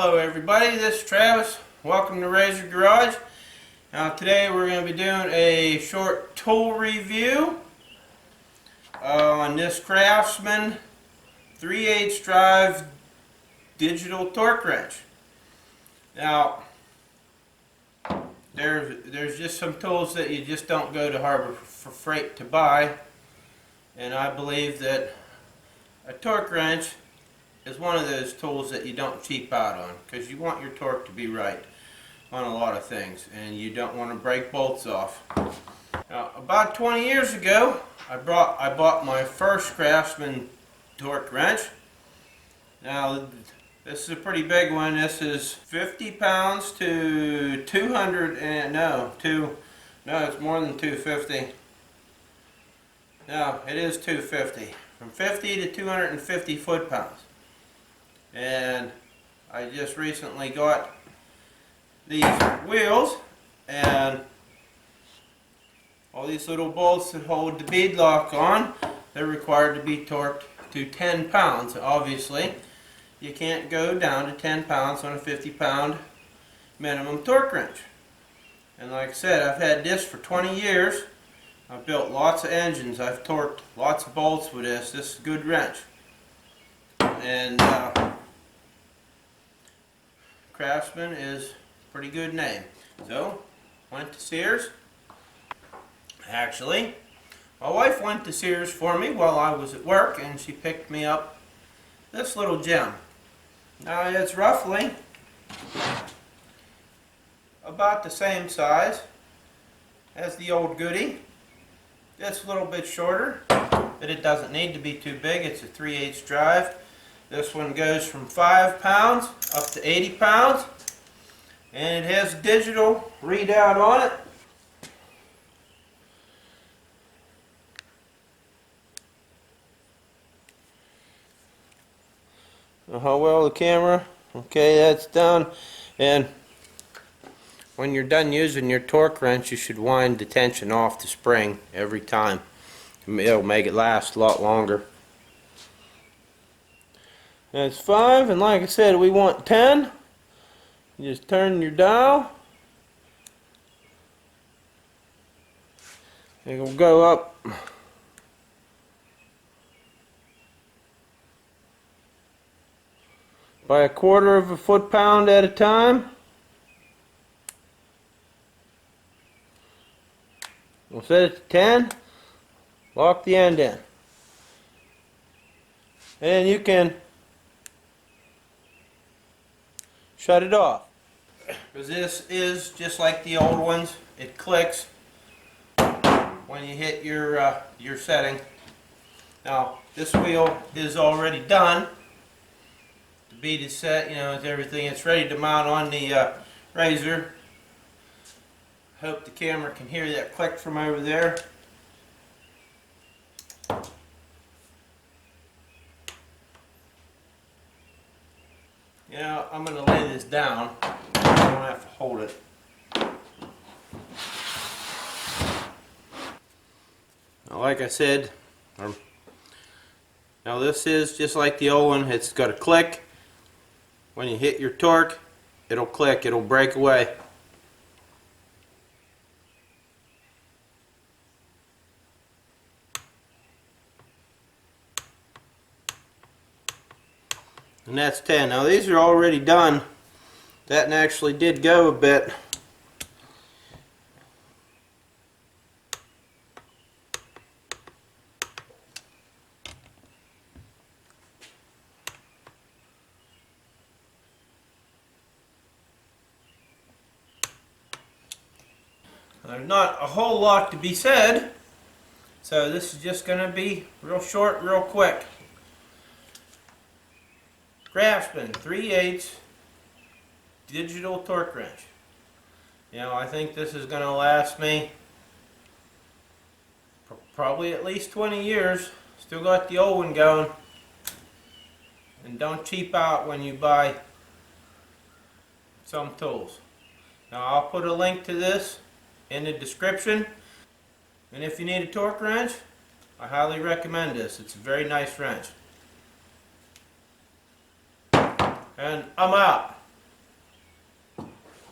Hello everybody, this is Travis. Welcome to Razor Garage. Now today we're going to be doing a short tool review on this Craftsman 3/8 drive digital torque wrench. Now there's just some tools that you just don't go to Harbor Freight to buy, and I believe that a torque wrench is one of those tools that you don't cheap out on, because you want your torque to be right on a lot of things and you don't want to break bolts off. Now, about 20 years ago I bought my first Craftsman torque wrench. Now this is a pretty big one. This is 50 pounds to 200 and no it's more than 250. No, it is 250. From 50 to 250 foot-pounds. And I just recently got these wheels, and all these little bolts that hold the bead lock on, they're required to be torqued to 10 pounds. Obviously you can't go down to 10 pounds on a 50-pound minimum torque wrench. And like I said, I've had this for 20 years. I've built lots of engines. I've torqued lots of bolts with this. This is a good wrench. And Craftsman is a pretty good name. So, went to Sears. Actually, my wife went to Sears for me while I was at work, and she picked me up this little gem. Now it's roughly about the same size as the old goodie. It's a little bit shorter, but it doesn't need to be too big. It's a 3/8 drive. This one goes from 5 pounds up to 80 pounds, and it has a digital readout on it. How well the camera? Okay, that's done. And when you're done using your torque wrench, you should wind the tension off the spring every time. It'll make it last a lot longer. That's 5, and like I said, we want 10. You just turn your dial. It will go up by 1/4 of a foot-pound at a time. We'll set it to 10. Lock the end in. And you can shut it off. Because this is just like the old ones. It clicks when you hit your setting. Now this wheel is already done. The bead is set, it's everything. It's ready to mount on the razor. Hope the camera can hear that click from over there. I'm going to lay this down. I don't have to hold it. Now, like I said, now this is just like the old one. It's got a click. When you hit your torque, it'll click. It'll break away. And that's 10. Now these are already done. That actually did go a bit. There's not a whole lot to be said, so this is just going to be real short, real quick. Craftsman 3/8 digital torque wrench. I think this is going to last me probably at least 20 years. Still got the old one going. And don't cheap out when you buy some tools. Now I'll put a link to this in the description. And if you need a torque wrench, I highly recommend this. It's a very nice wrench. And I'm out.